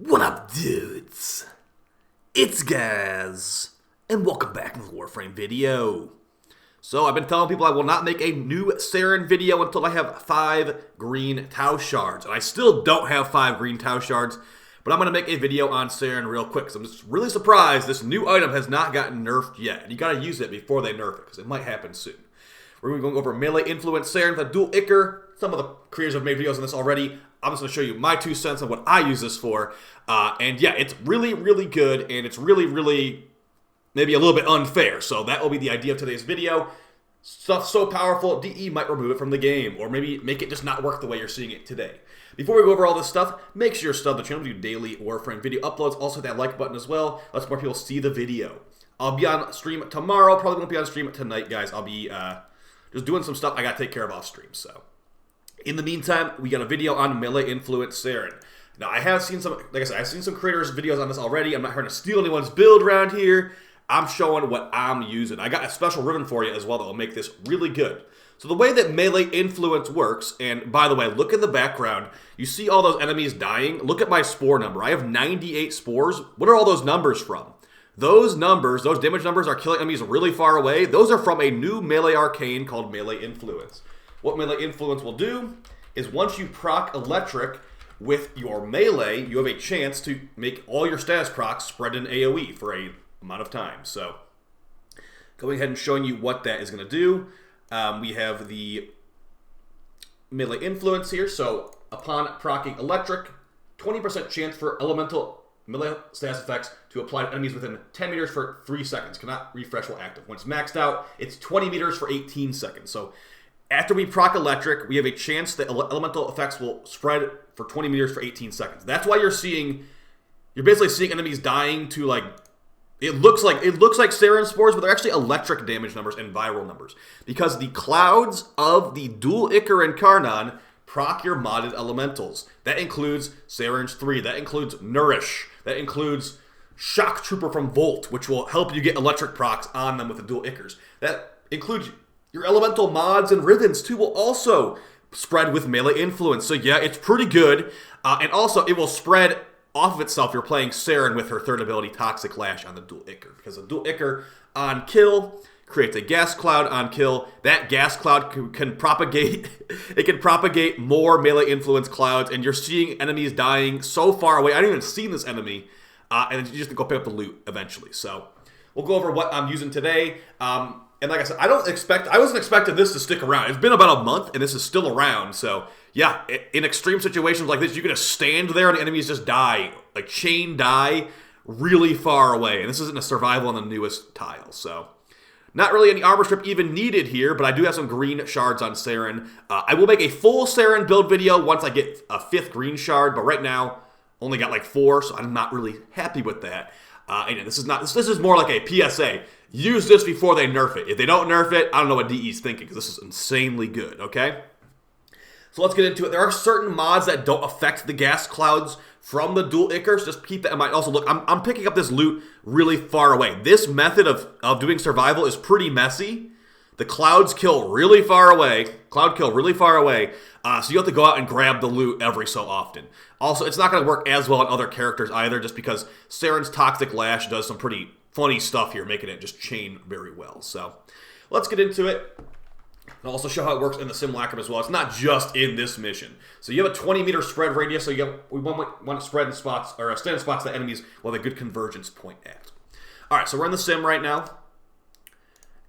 What up, dudes? It's Gaz, and welcome back to the Warframe video. So, I've been telling people I will not make a new Saryn video until I have 5 green Tau shards. And I still don't have 5 green Tau shards, but I'm going to make a video on Saryn real quick. So I'm just really surprised this new item has not gotten nerfed yet. And you got to use it before they nerf it, because it might happen soon. We're going to go over melee influence Saryn with a dual Ichor. Some of the creators have made videos on this already. I'm just going to show you my 2 cents on what I use this for. And yeah, it's really, really good, and it's really, really maybe a little bit unfair. So that will be the idea of today's video. Stuff so powerful, DE might remove it from the game, or maybe make it just not work the way you're seeing it today. Before we go over all this stuff, make sure you're subbed to the channel. We do daily Warframe video uploads. Also hit that like button as well. Lets more people see the video. I'll be on stream tomorrow. Probably won't be on stream tonight, guys. I'll be just doing some stuff I got to take care of off stream, so. In the meantime, we got a video on melee influence Saryn. Now, I have seen some, like I said, I've seen some creators' videos on this already. I'm not trying to steal anyone's build around here. I'm showing what I'm using. I got a special ribbon for you as well that will make this really good. So the way that melee influence works, and by the way, look in the background. You see all those enemies dying? Look at my spore number. I have 98 spores. What are all those numbers from? Those numbers, those damage numbers are killing enemies really far away. Those are from a new melee arcane called melee influence. What melee influence will do is once you proc electric with your melee, you have a chance to make all your status procs spread in AoE for a amount of time. So going ahead and showing you what that is going to do. We have the melee influence here. So upon proccing electric, 20% chance for elemental melee status effects to apply to enemies within 10 meters for 3 seconds. Cannot refresh while active. When it's maxed out, it's 20 meters for 18 seconds. So after we proc electric, we have a chance that elemental effects will spread for 20 meters for 18 seconds. That's why you're basically seeing enemies dying to, like, it looks like Saryn spores, but they're actually electric damage numbers and viral numbers. Because the clouds of the dual Ichor and Karnan proc your modded elementals. That includes Saryn's 3, that includes Nourish, that includes Shock Trooper from Volt, which will help you get electric procs on them with the dual Ichors. That includes your elemental mods and ribbons too will also spread with melee influence. So yeah, it's pretty good. And also, it will spread off of itself. You're playing Saryn with her third ability, Toxic Lash, on the dual Ichor. Because the dual Ichor on kill creates a gas cloud on kill. That gas cloud can propagate. It can propagate more melee influence clouds. And you're seeing enemies dying so far away. I haven't even seen this enemy. And you just go pick up the loot eventually. So we'll go over what I'm using today. And like I said, I wasn't expecting this to stick around. It's been about a month, and this is still around. So, yeah, in extreme situations like this, you're going to stand there and the enemies just die, like chain die really far away. And this isn't a survival on the newest tile. So, not really any armor strip even needed here, but I do have some green shards on Saryn. I will make a full Saryn build video once I get a 5th green shard, but right now, only got like 4, so I'm not really happy with that. And this is more like a PSA. Use this before they nerf it. If they don't nerf it, I don't know what DE's thinking, because this is insanely good, okay? So let's get into it. There are certain mods that don't affect the gas clouds from the dual Ichors. Just keep that in mind. Also, look, I'm picking up this loot really far away. This method of doing survival is pretty messy. The clouds kill really far away. Cloud kill really far away. So you have to go out and grab the loot every so often. Also, it's not going to work as well on other characters either, just because Saryn's Toxic Lash does some pretty funny stuff here, making it just chain very well. So let's get into it. I'll also show how it works in the simulacrum as well. It's not just in this mission. So you have a 20-meter spread radius, so we want to spread in spots, or stand in spots that enemies will have a good convergence point at. All right, so we're in the sim right now.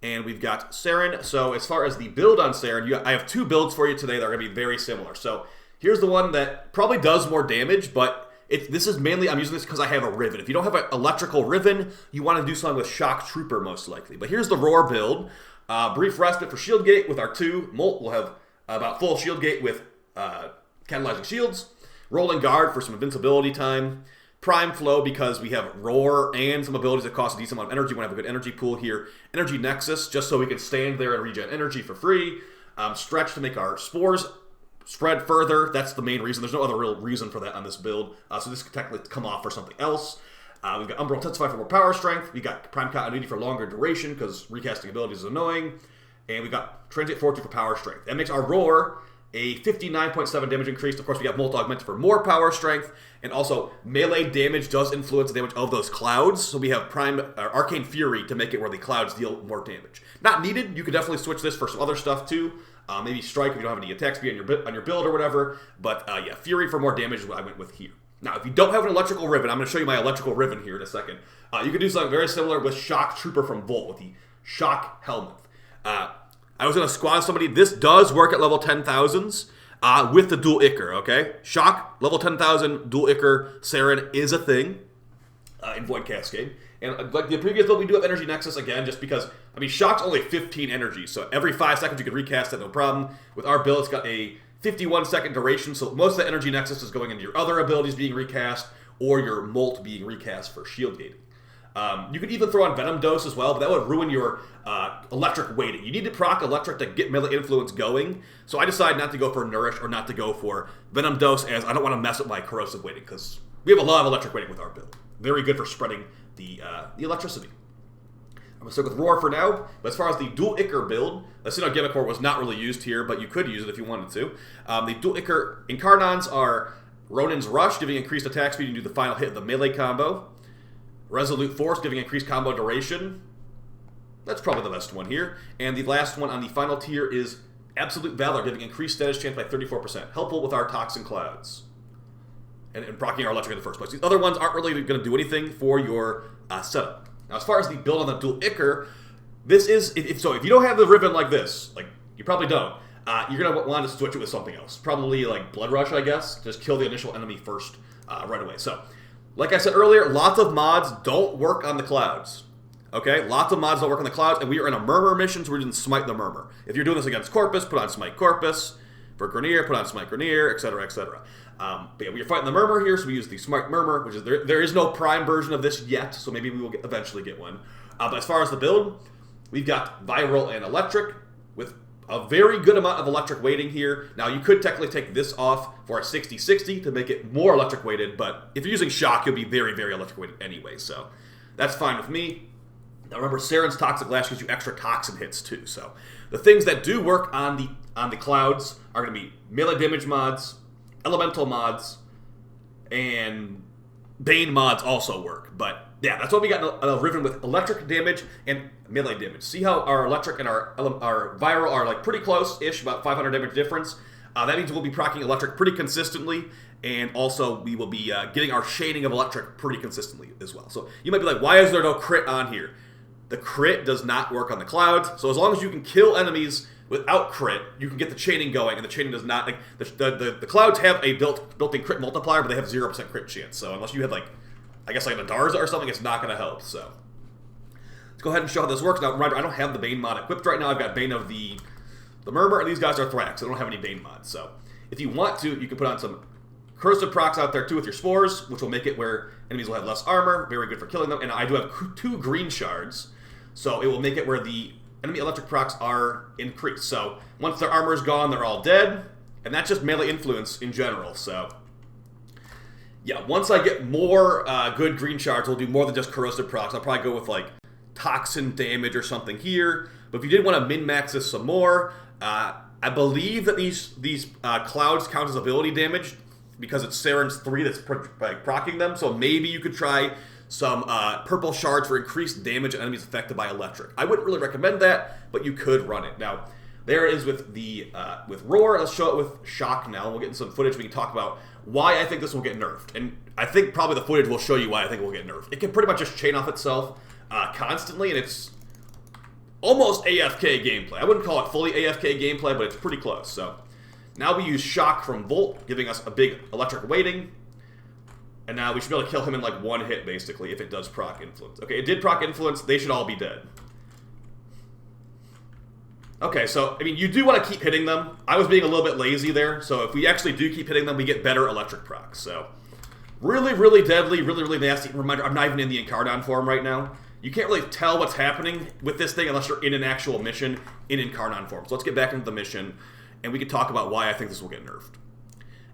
And we've got Saryn. So as far as the build on Saryn, I have 2 builds for you today that are going to be very similar. So here's the one that probably does more damage, but this is mainly, I'm using this because I have a Riven. If you don't have an electrical Riven, you want to do something with Shock Trooper most likely. But here's the Roar build. Brief Respite for Shield Gate with our 2. Molt will have about full Shield Gate with Catalyzing Shields. Rolling Guard for some invincibility time. Prime Flow because we have Roar and some abilities that cost a decent amount of energy. We want to have a good energy pool here. Energy Nexus, just so we can stand there and regen energy for free. Stretch to make our spores spread further. That's the main reason. There's no other real reason for that on this build. So this could technically come off for something else. We've got Umbral Intensify for more power strength. We got Prime Continuity for longer duration because recasting abilities is annoying. And we got Transient Fortitude for power strength. That makes our Roar a 59.7 damage increase. Of course, we got Molt Augmented for more power strength, and also melee damage does influence the damage of those clouds. So we have Arcane Fury to make it where the clouds deal more damage. Not needed. You could definitely switch this for some other stuff too. Maybe Strike if you don't have any attack speed on your build or whatever. But yeah, Fury for more damage is what I went with here. Now, if you don't have an Electrical Riven, I'm going to show you my Electrical Riven here in a second. You can do something very similar with Shock Trooper from Volt with the Shock Helmet. I was going to squad somebody. This does work at level 10,000s with the dual Ichor, okay? Shock, level 10,000, dual Ichor, Saryn is a thing in Void Cascade. And like the previous build, we do have Energy Nexus again, just because, I mean, Shock's only 15 energy, so every 5 seconds you can recast it, no problem. With our build, it's got a 51-second duration, so most of the Energy Nexus is going into your other abilities being recast, or your Molt being recast for shield gating. You could even throw on Venom Dose as well, but that would ruin your electric weighting. You need to proc electric to get melee influence going, so I decided not to go for Nourish or not to go for Venom Dose, as I don't want to mess with my corrosive weighting, because we have a lot of electric weighting with our build. Very good for spreading the electricity. I'm going to stick with Roar for now, but as far as the dual Ichor build, the Sinnoh Gimmick Core was not really used here, but you could use it if you wanted to. The dual Ichor Incarnons are Ronin's Rush, giving increased attack speed and do the final hit of the melee combo. Resolute Force, giving increased combo duration. That's probably the best one here. And the last one on the final tier is Absolute Valor, giving increased status chance by 34%. Helpful with our Toxin Clouds. And proccing our electric in the first place. These other ones aren't really going to do anything for your setup. Now, as far as the build on the dual Ichor, this is... If you don't have the Riven like this, like, you probably don't, you're going to want to switch it with something else. Probably, like, Blood Rush, I guess. Just kill the initial enemy first right away. So, like I said earlier, lots of mods don't work on the clouds. Okay? Lots of mods don't work on the clouds, and we are in a Murmur mission, so we're doing Smite the Murmur. If you're doing this against Corpus, put on Smite Corpus. For Grineer, put on Smite Grineer, etc., etc. But yeah, we're fighting the Murmur here, so we use the Smite Murmur, which is there is no Prime version of this yet, so maybe we will eventually get one. But as far as the build, we've got Viral and Electric, with a very good amount of electric weighting here. Now, you could technically take this off for a 60-60 to make it more electric weighted, but if you're using Shock, you'll be very, very electric weighted anyway, so that's fine with me. Now remember, Saryn's Toxic Lash gives you extra toxin hits too, so the things that do work on the clouds are going to be melee damage mods, elemental mods, and Bane mods also work. But yeah, that's what we got a Riven with electric damage and melee damage. See how our electric and our viral are like pretty close-ish, about 500 damage difference. That means we'll be proccing electric pretty consistently, and also we will be getting our shading of electric pretty consistently as well. So you might be like, why is there no crit on here? The crit does not work on the clouds, so as long as you can kill enemies without crit, you can get the chaining going, and the chaining does not... Like, the clouds have a built-in crit multiplier, but they have 0% crit chance, so unless you have, like, I guess, like a Darza or something, it's not going to help, so... Let's go ahead and show how this works. Now, remember, I don't have the Bane mod equipped right now. I've got Bane of the Murmur, and these guys are Thrax, so I don't have any Bane mods, so... If you want to, you can put on some Corrosive procs out there, too, with your Spores, which will make it where enemies will have less armor, very good for killing them, and I do have 2 green shards, so it will make it where the enemy electric procs are increased. So once their armor is gone, they're all dead, and that's just melee influence in general. So yeah, once I get more good green shards, we'll do more than just corrosive procs. I'll probably go with like toxin damage or something here. But if you did want to min-max this some more, I believe that these clouds count as ability damage because it's Saryn's 3 that's proccing them. So maybe you could try some purple shards for increased damage on enemies affected by electric. I wouldn't really recommend that, but you could run it. Now, there it is with the with Roar. Let's show it with Shock now. We'll get in some footage. We can talk about why I think this will get nerfed. And I think probably the footage will show you why I think it will get nerfed. It can pretty much just chain off itself constantly, and it's almost AFK gameplay. I wouldn't call it fully AFK gameplay, but it's pretty close. So now we use Shock from Volt, giving us a big electric weighting. And now we should be able to kill him in like 1 hit, basically, if it does proc influence. Okay, it did proc influence. They should all be dead. Okay, so, I mean, you do want to keep hitting them. I was being a little bit lazy there, so if we actually do keep hitting them, we get better electric procs. So, really, really deadly, really, really nasty. Reminder, I'm not even in the Incarnon form right now. You can't really tell what's happening with this thing unless you're in an actual mission in Incarnon form. So let's get back into the mission, and we can talk about why I think this will get nerfed.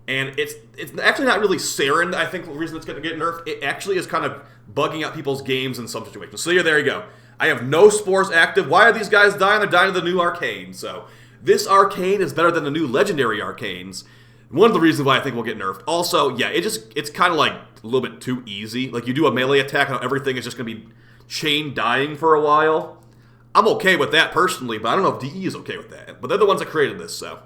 And it's actually not really Saryn, I think, the reason it's going to get nerfed. It actually is kind of bugging out people's games in some situations. So there you go. I have no Spores active. Why are these guys dying? They're dying to the new Arcane. So this arcane is better than the new legendary arcanes. One of the reasons why I think we'll get nerfed. Also, yeah, it's kind of like a little bit too easy. Like, you do a melee attack and everything is just going to be chain dying for a while. I'm okay with that personally, but I don't know if DE is okay with that. But they're the ones that created this, so.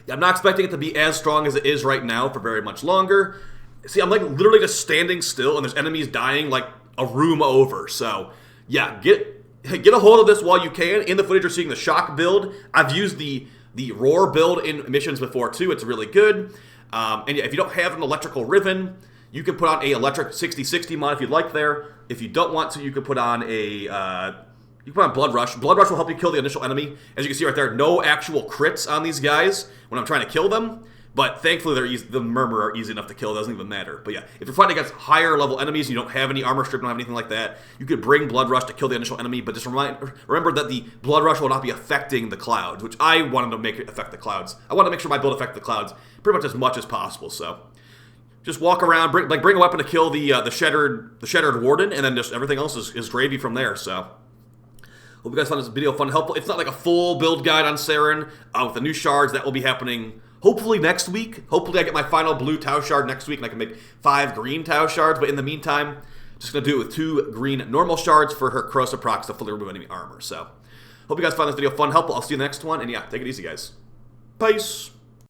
Yeah, I'm not expecting it to be as strong as it is right now for very much longer. See, I'm like literally just standing still and there's enemies dying like a room over. So, yeah, get a hold of this while you can. In the footage, you're seeing the shock build. I've used the roar build in missions before too. It's really good. And yeah, if you don't have an electrical riven, you can put on a electric 60/60 mod if you'd like there. If you don't want to, you can put on a you can put on Blood Rush. Blood Rush will help you kill the initial enemy. As you can see right there, no actual crits on these guys when I'm trying to kill them. But thankfully, they're easy, the Murmur are easy enough to kill. It doesn't even matter. But yeah, if you're fighting against higher level enemies and you don't have any armor strip, don't have anything like that, you could bring Blood Rush to kill the initial enemy. But just remember that the Blood Rush will not be affecting the clouds, which I wanted to make it affect the clouds. I wanted to make sure my build affected the clouds pretty much as possible. So just walk around, bring a weapon to kill the shattered warden, and then just everything else is gravy from there. So. Hope you guys found this video fun and helpful. It's not like a full build guide on Saryn with the new shards. That will be happening hopefully next week. Hopefully I get my final blue Tau shard next week and I can make 5 green Tau shards. But in the meantime, just going to do it with 2 green normal shards for her corrosive procs to fully remove enemy armor. So hope you guys found this video fun and helpful. I'll see you in the next one. And yeah, take it easy, guys. Peace.